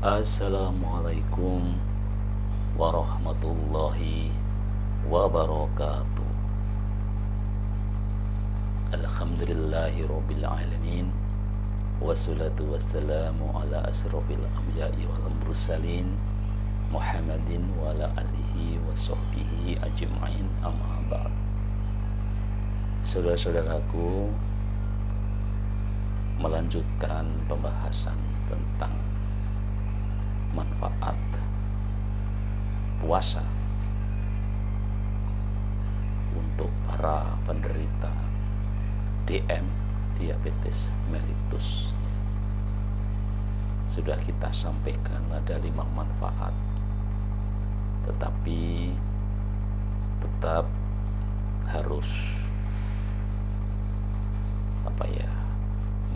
Assalamualaikum warahmatullahi wabarakatuh. Alhamdulillahi rabbil alamin. Wassalatu wassalamu ala asrofil anbiya'i wal mursalin Muhammadin wa ala alihi wa sahbihi ajma'in, amma ba'd. Saudara-saudaraku, melanjutkan pembahasan tentang manfaat puasa untuk para penderita DM, diabetes mellitus. Sudah kita sampaikan ada 5 manfaat, tetapi tetap harus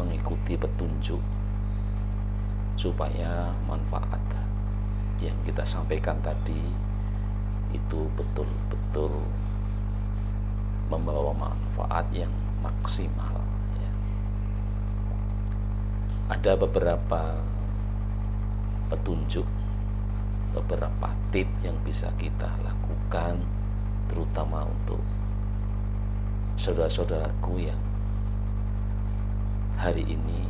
mengikuti petunjuk supaya manfaat yang kita sampaikan tadi itu betul-betul membawa manfaat yang maksimal ya. Ada beberapa petunjuk, beberapa tip yang bisa kita lakukan, terutama untuk saudara-saudaraku yang hari ini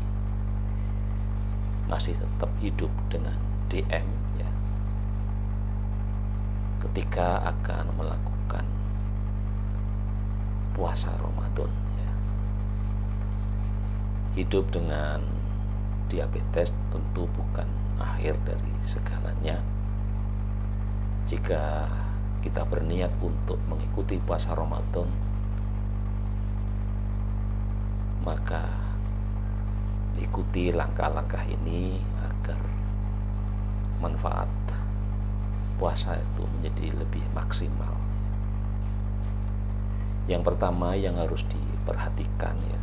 masih tetap hidup dengan DM ya, ketika akan melakukan puasa Ramadan ya. Hidup dengan diabetes tentu bukan akhir dari segalanya. Jika kita berniat untuk mengikuti puasa Ramadan, maka ikuti langkah-langkah ini agar manfaat puasa itu menjadi lebih maksimal. Yang pertama yang harus diperhatikan ya,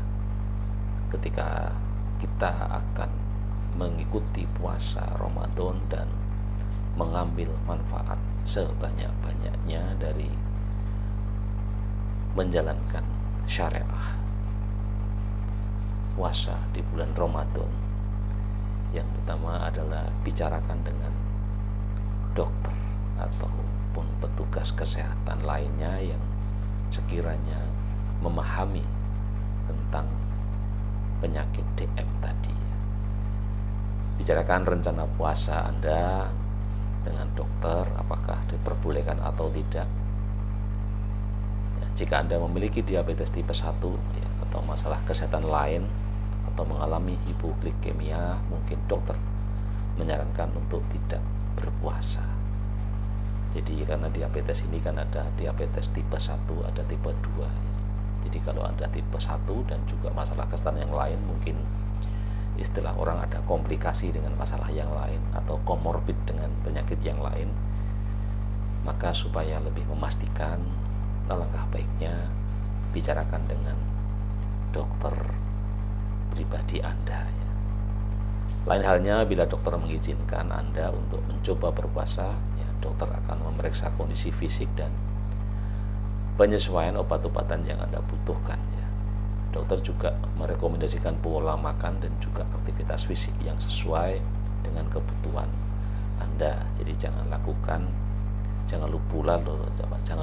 ketika kita akan mengikuti puasa Ramadan dan mengambil manfaat sebanyak-banyaknya dari menjalankan syariah puasa di bulan Ramadan, yang pertama adalah bicarakan dengan dokter ataupun petugas kesehatan lainnya yang sekiranya memahami tentang penyakit DM tadi. Bicarakan rencana puasa Anda dengan dokter, apakah diperbolehkan atau tidak ya. Jika Anda memiliki diabetes tipe 1 ya, atau masalah kesehatan lain, atau mengalami hipoglikemia, mungkin dokter menyarankan untuk tidak berpuasa. Jadi karena diabetes ini kan ada diabetes tipe 1, ada tipe 2 ya. Jadi kalau Anda tipe 1 dan juga masalah kesehatan yang lain, mungkin istilah orang ada komplikasi dengan masalah yang lain atau komorbid dengan penyakit yang lain, maka supaya lebih memastikan, alangkah baiknya bicarakan dengan dokter pribadi Anda ya. Lain halnya bila dokter mengizinkan Anda untuk mencoba berpuasa ya, dokter akan memeriksa kondisi fisik dan penyesuaian obat-obatan yang Anda butuhkan ya. Dokter juga merekomendasikan pola makan dan juga aktivitas fisik yang sesuai dengan kebutuhan Anda. Jadi jangan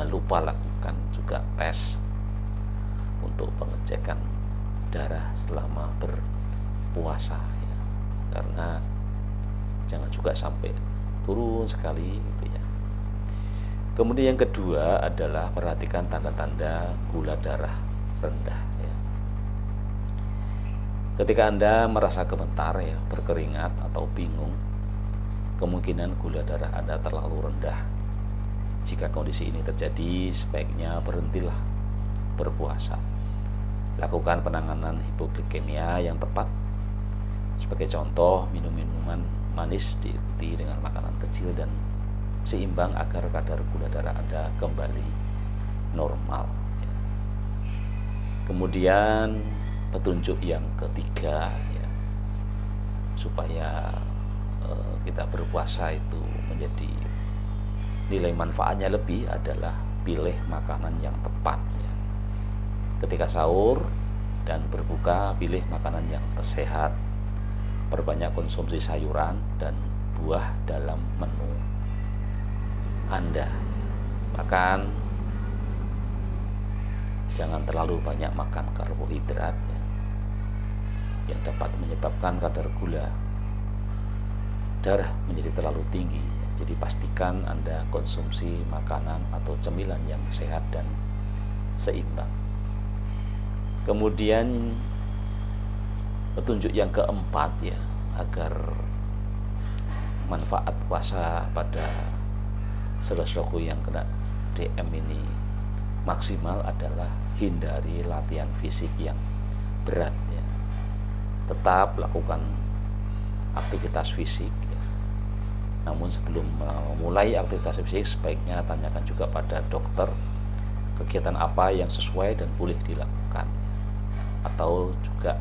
lupa lakukan juga tes untuk pengecekan darah selama berpuasa ya. Karena jangan juga sampai turun sekali gitu ya. Kemudian yang kedua adalah perhatikan tanda-tanda gula darah rendah ya. Ketika Anda merasa gemetar ya, berkeringat atau bingung, kemungkinan gula darah Anda terlalu rendah. Jika kondisi ini terjadi, sebaiknya berhentilah berpuasa. Lakukan penanganan hipoglikemia yang tepat. Sebagai contoh, minum minuman manis diikuti dengan makanan kecil dan seimbang agar kadar gula darah Anda kembali normal ya. Kemudian petunjuk yang ketiga ya, supaya kita berpuasa itu menjadi nilai manfaatnya lebih, adalah pilih makanan yang tepat ya. Ketika sahur dan berbuka, pilih makanan yang sehat, perbanyak konsumsi sayuran dan buah dalam menu Anda. Makan, jangan terlalu banyak makan karbohidrat ya, yang dapat menyebabkan kadar gula darah menjadi terlalu tinggi. Jadi pastikan Anda konsumsi makanan atau cemilan yang sehat dan seimbang. Kemudian petunjuk yang keempat ya, agar manfaat puasa pada saudara-saudaraku yang kena DM ini maksimal adalah hindari latihan fisik yang berat ya. Tetap lakukan aktivitas fisik ya. Namun sebelum memulai aktivitas fisik sebaiknya tanyakan juga pada dokter kegiatan apa yang sesuai dan boleh dilakukan, atau juga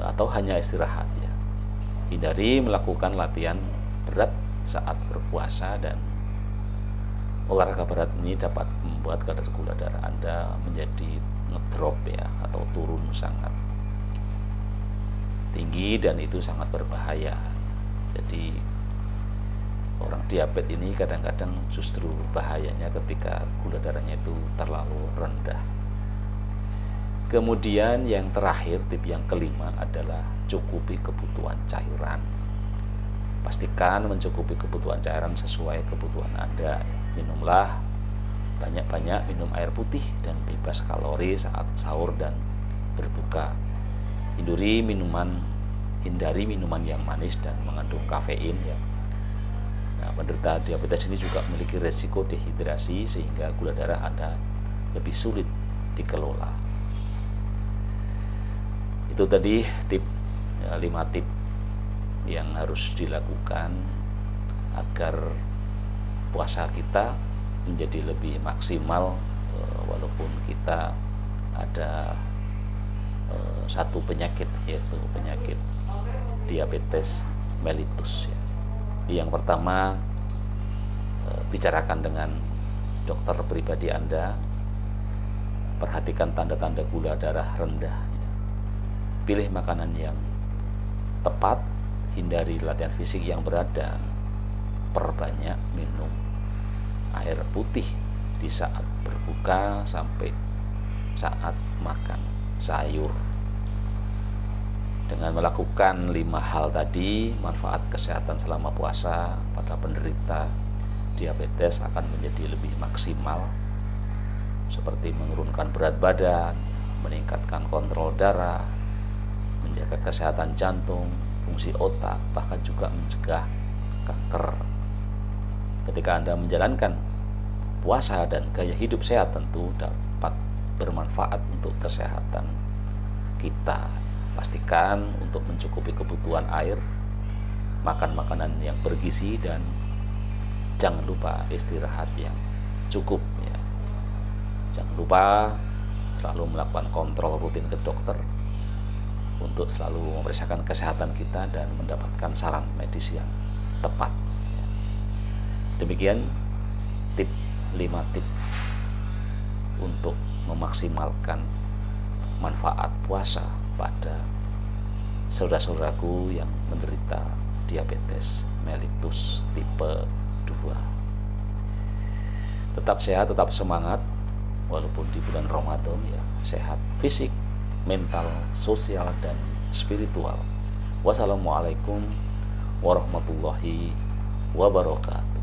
atau hanya istirahat ya. Hindari melakukan latihan berat saat berpuasa, dan olahraga berat ini dapat membuat kadar gula darah Anda menjadi ngedrop ya, atau turun sangat tinggi, dan itu sangat berbahaya. Jadi orang diabetes ini kadang-kadang justru bahayanya ketika gula darahnya itu terlalu rendah. Kemudian yang terakhir, tip yang kelima adalah cukupi kebutuhan cairan. Pastikan mencukupi kebutuhan cairan sesuai kebutuhan Anda. Minumlah banyak-banyak, minum air putih dan bebas kalori saat sahur dan berbuka. Hindari minuman yang manis dan mengandung kafein ya. Nah, penderita diabetes ini juga memiliki resiko dehidrasi sehingga gula darah Anda lebih sulit dikelola. Itu tadi tip ya, 5 tip yang harus dilakukan agar puasa kita menjadi lebih maksimal, walaupun kita ada satu penyakit, yaitu penyakit diabetes mellitus ya. Yang pertama, bicarakan dengan dokter pribadi Anda, perhatikan tanda-tanda gula darah rendah ya. Pilih makanan yang tepat, hindari latihan fisik yang berat, dan perbanyak minum air putih di saat berbuka sampai saat makan sayur. Dengan melakukan 5 hal tadi, manfaat kesehatan selama puasa pada penderita diabetes akan menjadi lebih maksimal, seperti menurunkan berat badan, meningkatkan kontrol darah, menjaga kesehatan jantung, fungsi otak, bahkan juga mencegah kanker. Ketika Anda menjalankan puasa dan gaya hidup sehat, tentu dapat bermanfaat untuk kesehatan kita. Pastikan untuk mencukupi kebutuhan air, makan makanan yang bergizi, dan jangan lupa istirahat yang cukup ya. Jangan lupa selalu melakukan kontrol rutin ke dokter untuk selalu memeriksakan kesehatan kita dan mendapatkan saran medis yang tepat ya. Demikian 5 tip untuk memaksimalkan manfaat puasa pada saudara-saudaraku yang menderita diabetes mellitus tipe 2. Tetap sehat, tetap semangat walaupun di bulan Ramadan ya. Sehat fisik, mental, sosial, dan spiritual. Wassalamualaikum warahmatullahi wabarakatuh.